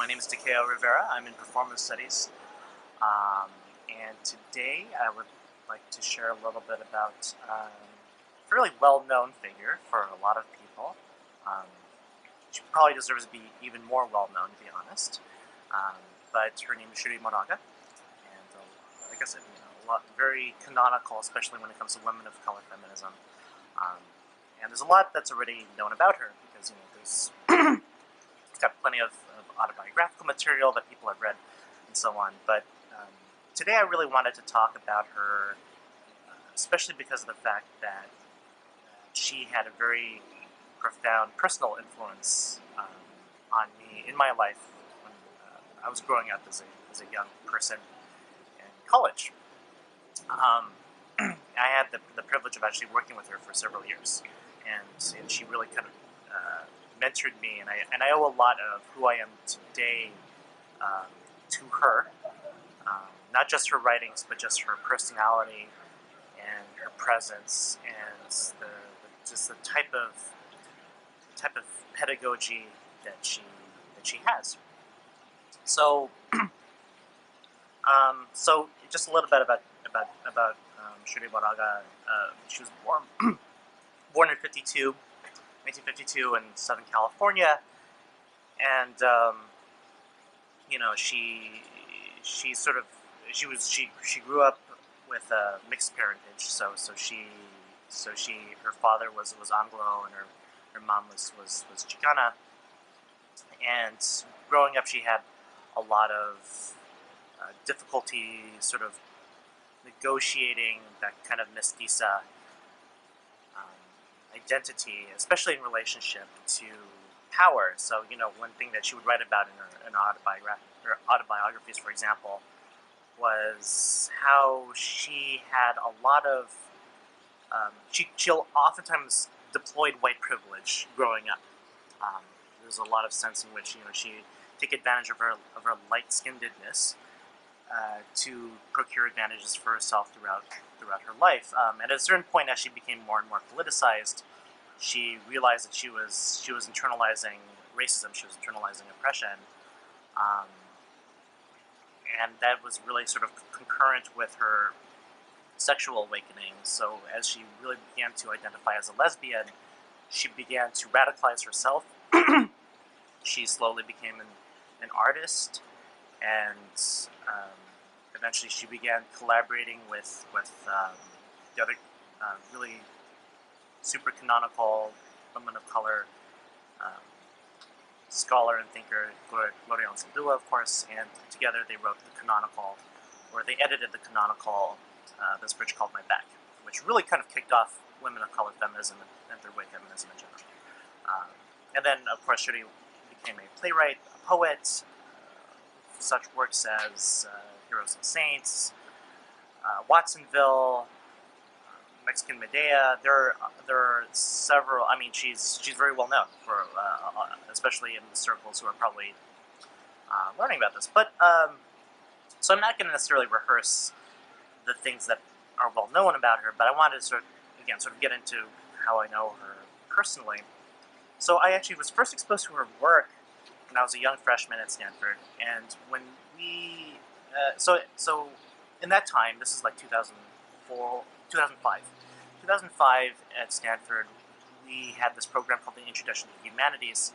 My name is Takeo Rivera. I'm in performance studies, and today I would like to share a little bit about a fairly well-known figure for a lot of people. Um, she probably deserves to be even more well-known, to be honest. But her name is Shuri Moraga, and like I said, very canonical, especially when it comes to women of color feminism. Um, and there's a lot that's already known about her because there's got plenty of autobiographical material that people have read and so on. But today I really wanted to talk about her, especially because of the fact that she had a very profound personal influence on me in my life when I was growing up as a young person in college. I had the privilege of actually working with her for several years, and she really kind of mentored me, and I owe a lot of who I am today to her. Not just her writings, but just her personality and her presence, and just the type of pedagogy that she has. So, so just a little bit about Shuri Moraga. She was born in 1952 in Southern California, and she grew up with a mixed parentage. So her father was Anglo, and her mom was Chicana. And growing up, she had a lot of difficulty sort of negotiating that kind of mestiza identity, especially in relationship to power. So, one thing that she would write about in her autobiographies, for example, was how she had a lot of she oftentimes deployed white privilege growing up. There's a lot of sense in which she take advantage of her light-skinnedness to procure advantages for herself throughout her life. And at a certain point, as she became more and more politicized, she realized that she was internalizing racism, she was internalizing oppression, and that was really sort of concurrent with her sexual awakening. So as she really began to identify as a lesbian, she began to radicalize herself. She slowly became an artist, and eventually she began collaborating with the other really super canonical women of color scholar and thinker Gloria Anzaldúa, of course, and together they wrote the canonical, or they edited the canonical, this bridge called My Back, which really kind of kicked off women of color feminism and third wave feminism in general. And then, of course, Shuri became a playwright, a poet, such works as Heroes and Saints, Watsonville, Mexican Medea. There are several. I mean, she's very well known for, especially in the circles who are probably learning about this. But so I'm not going to necessarily rehearse the things that are well known about her, but I wanted to sort of get into how I know her personally. So I actually was first exposed to her work when I was a young freshman at Stanford, and when we so in that time, this is like 2005 at Stanford, we had this program called the Introduction to the Humanities,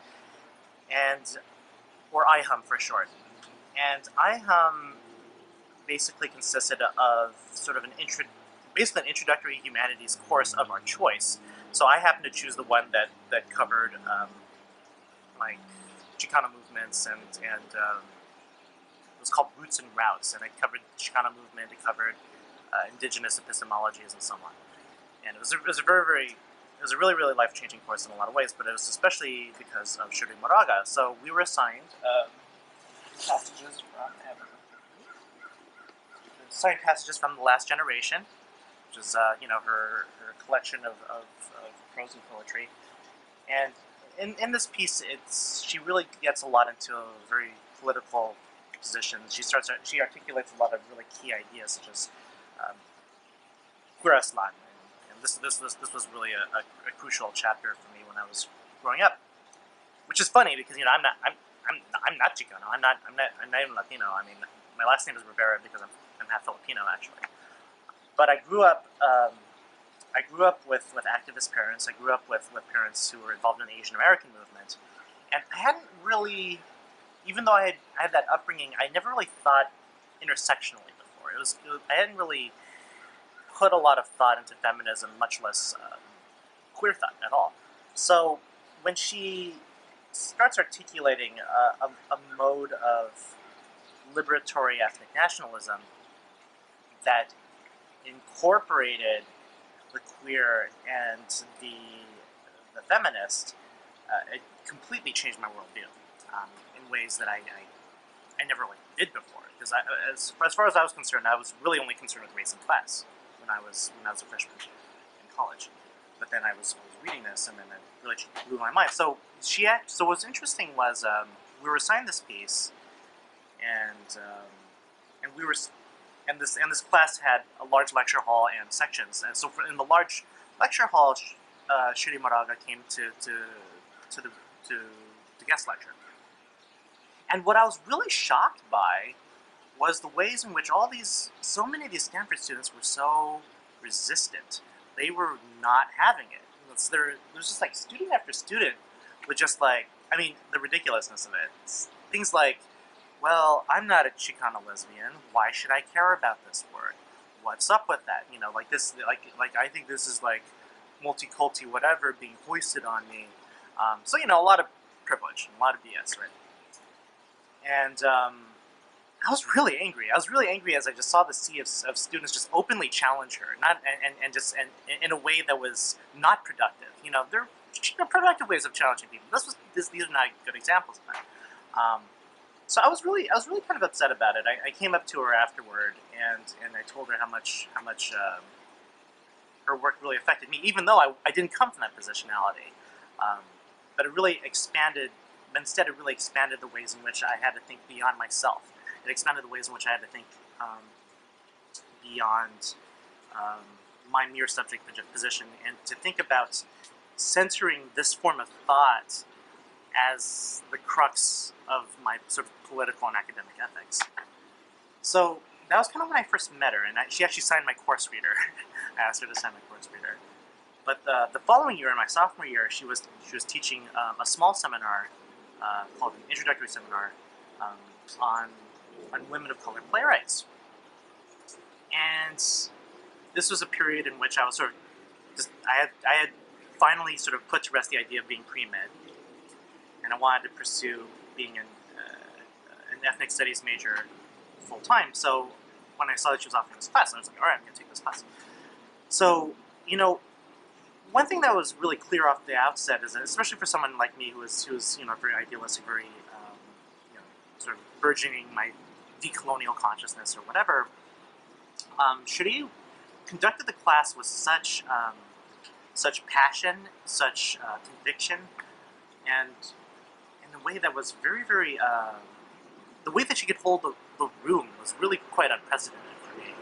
or IHUM for short. And IHUM basically consisted of sort of an introductory humanities course of our choice. So I happened to choose the one that covered like Chicana movements, and it was called Roots and Routes, and it covered the Chicana movement, it covered indigenous epistemologies and so on. And it was a really, really life-changing course in a lot of ways, but it was especially because of Shuri Moraga. So we were assigned passages from The Last Generation, which is her collection of prose and poetry. And in this piece, she really gets a lot into a very political positions. She articulates a lot of really key ideas, such as Quiraslan, and this was really a crucial chapter for me when I was growing up. Which is funny because I'm not Chicano. I'm not even Latino. I mean, my last name is Rivera because I'm half Filipino actually. But I grew up with activist parents. I grew up with parents who were involved in the Asian American movement, and I hadn't really, even though I had that upbringing, I never really thought intersectionally before. I hadn't really put a lot of thought into feminism, much less queer thought at all. So when she starts articulating a mode of liberatory ethnic nationalism that incorporated the queer and the feminist, it completely changed my worldview in ways that I never really did before. Because as far as I was concerned, I was really only concerned with race and class when I was a freshman in college. But then I was reading this, and then it really blew my mind. So so what was interesting was we were assigned this piece, and we were and this class had a large lecture hall and sections. And so in the large lecture hall, Shiri Moraga came to guest lecture. And what I was really shocked by was the ways in which so many of these Stanford students were so resistant. They were not having it. There was just like student after student with just like, I mean, the ridiculousness of it. Things like, well, I'm not a Chicano lesbian. Why should I care about this word? What's up with that? You know, like this, like I think this is like multi-culti whatever being hoisted on me. So you know, a lot of privilege, a lot of BS, right? And I was really angry. I was really angry as I just saw the sea of students just openly challenge her, and just in a way that was not productive. You know, there are productive ways of challenging people. These are not good examples of that. So I was really kind of upset about it. I came up to her afterward, and I told her how much her work really affected me, even though I didn't come from that positionality. But it really expanded. Instead, it really expanded the ways in which I had to think beyond myself. It expanded the ways in which I had to think beyond my mere subject position, and to think about centering this form of thought as the crux of my sort of political and academic ethics. So that was kind of when I first met her, and she actually signed my course reader. I asked her to sign my course reader. But the following year, in my sophomore year, she was teaching a small seminar called an introductory seminar on women of color playwrights. And this was a period in which I was sort of I had finally sort of put to rest the idea of being pre-med, and I wanted to pursue being an ethnic studies major full time. So when I saw that she was offering this class, I was like, all right, I'm going to take this class. So, you know, one thing that was really clear off the outset is that, especially for someone like me who was you know, very idealistic, very you know, sort of burgeoning my decolonial consciousness or whatever, Shri conducted the class with such passion, such conviction, and in a way that was very, very the way that she could hold the room was really quite unprecedented for me.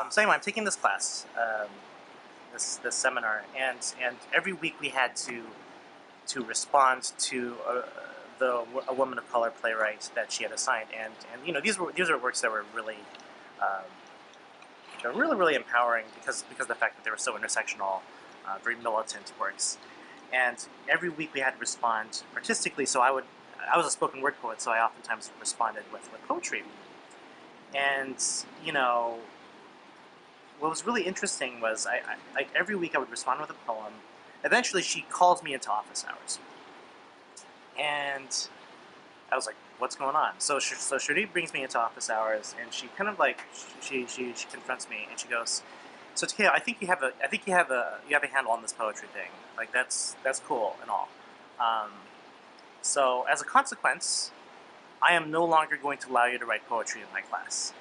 So anyway, I'm taking this class, this seminar, and every week we had to respond to a woman of color playwright that she had assigned, and you know, these are works that were really really empowering because of the fact that they were so intersectional, very militant works. And every week we had to respond artistically. So I was a spoken word poet, so I oftentimes responded with poetry. And you know, what was really interesting was like every week I would respond with a poem. Eventually, she calls me into office hours, and I was like, "What's going on?" So Shri brings me into office hours, and she kind of like she confronts me, and she goes, "So Takeo, I think you have a handle on this poetry thing. Like that's cool and all. So as a consequence, I am no longer going to allow you to write poetry in my class."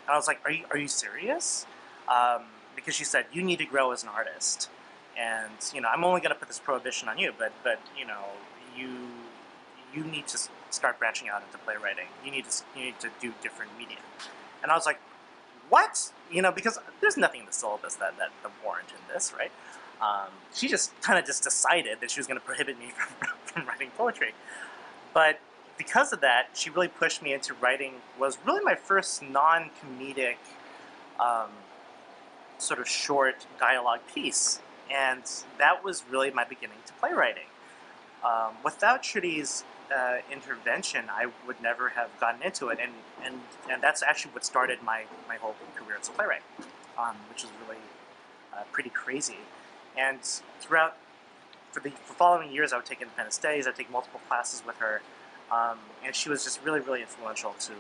And I was like, "Are you serious?" Because she said, "You need to grow as an artist, and you know, I'm only going to put this prohibition on you, but you know, you need to start branching out into playwriting. You need to do different media." And I was like, "What?" You know, because there's nothing in the syllabus that warrant in this, right? She just kind of decided that she was going to prohibit me from writing poetry. But because of that, she really pushed me into writing. Was really my first non-comedic um, sort of short dialogue piece, and that was really my beginning to playwriting. Without Trudy's intervention, I would never have gotten into it, and that's actually what started my whole career as a playwright, which is really pretty crazy. And throughout for following years, I would take independent studies. I'd take multiple classes with her, and she was just really influential to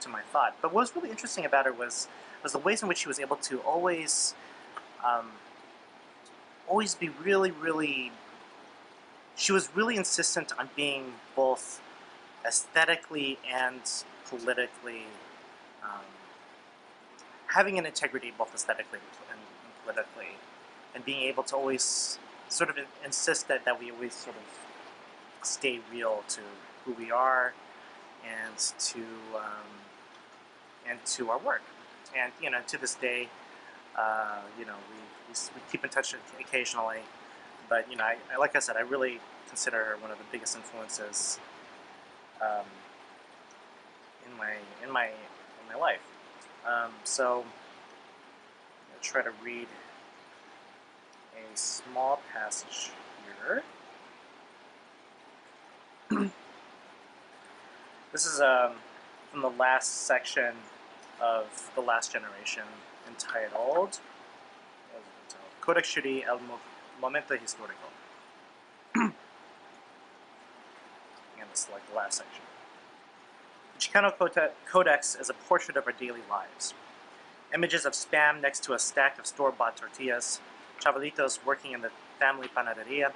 my thought. But what was really interesting about her was the ways in which she was able to always be really. She was really insistent on being both aesthetically and politically, having an integrity both aesthetically and politically, and being able to always sort of insist that we always sort of stay real to who we are and to our work. And to this day, we keep in touch occasionally. But like I said, I really consider her one of the biggest influences in my life. So I'm going to try to read a small passage here. This is from the last section of The Last Generation, entitled Codex Shuri el Momento Histórico. And this is like the last section. The Chicano Codex is a portrait of our daily lives. Images of Spam next to a stack of store-bought tortillas, chavalitos working in the family panaderia,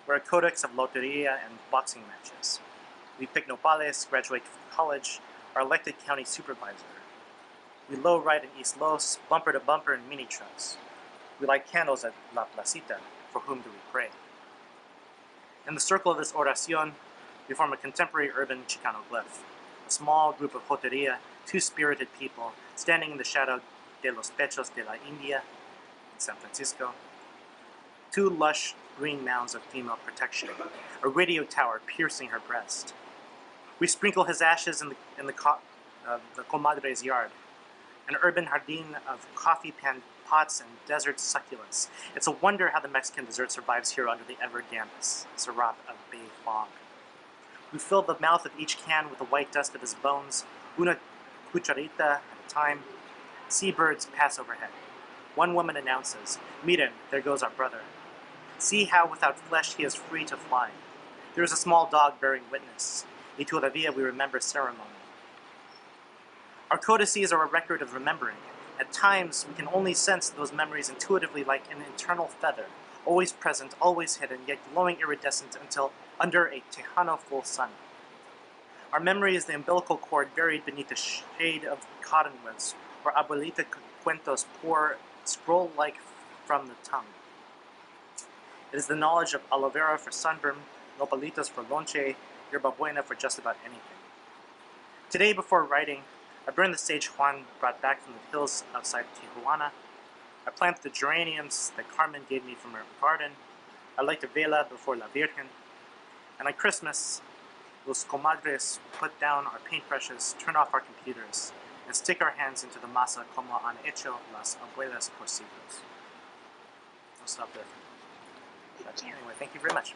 or a codex of loteria and boxing matches. We pick nopales, graduate from college, are elected county supervisor. We low ride in East Los, bumper to bumper in mini trucks. We light candles at La Placita. For whom do we pray? In the circle of this oración, we form a contemporary urban Chicano glyph. A small group of joteria, two spirited people, standing in the shadow de los Pechos de la India in San Francisco. Two lush green mounds of female protection, a radio tower piercing her breast. We sprinkle his ashes in the comadre's yard, an urban jardin of coffee pan pots and desert succulents. It's a wonder how the Mexican dessert survives here under the ever-damp syrup of bay fog. We fill the mouth of each can with the white dust of his bones, una cucharita at a time. Seabirds pass overhead. One woman announces, "Miren, there goes our brother. See how without flesh he is free to fly. There is a small dog bearing witness. Y todavía we remember ceremony." Our codices are a record of remembering. At times, we can only sense those memories intuitively like an internal feather, always present, always hidden, yet glowing iridescent until under a Tejano full sun. Our memory is the umbilical cord buried beneath the shade of cottonwoods, where abuelita cuentos pour scroll-like from the tongue. It is the knowledge of aloe vera for sunburn, nopalitos for lonche, yerba buena for just about anything. Today, before writing, I burned the sage Juan brought back from the hills outside Tijuana. I planted the geraniums that Carmen gave me from her garden. I light a vela before La Virgen. And on Christmas, los comadres put down our paintbrushes, turn off our computers, and stick our hands into the masa como han hecho las abuelas por siglos. I'll stop there. Anyway, thank you very much.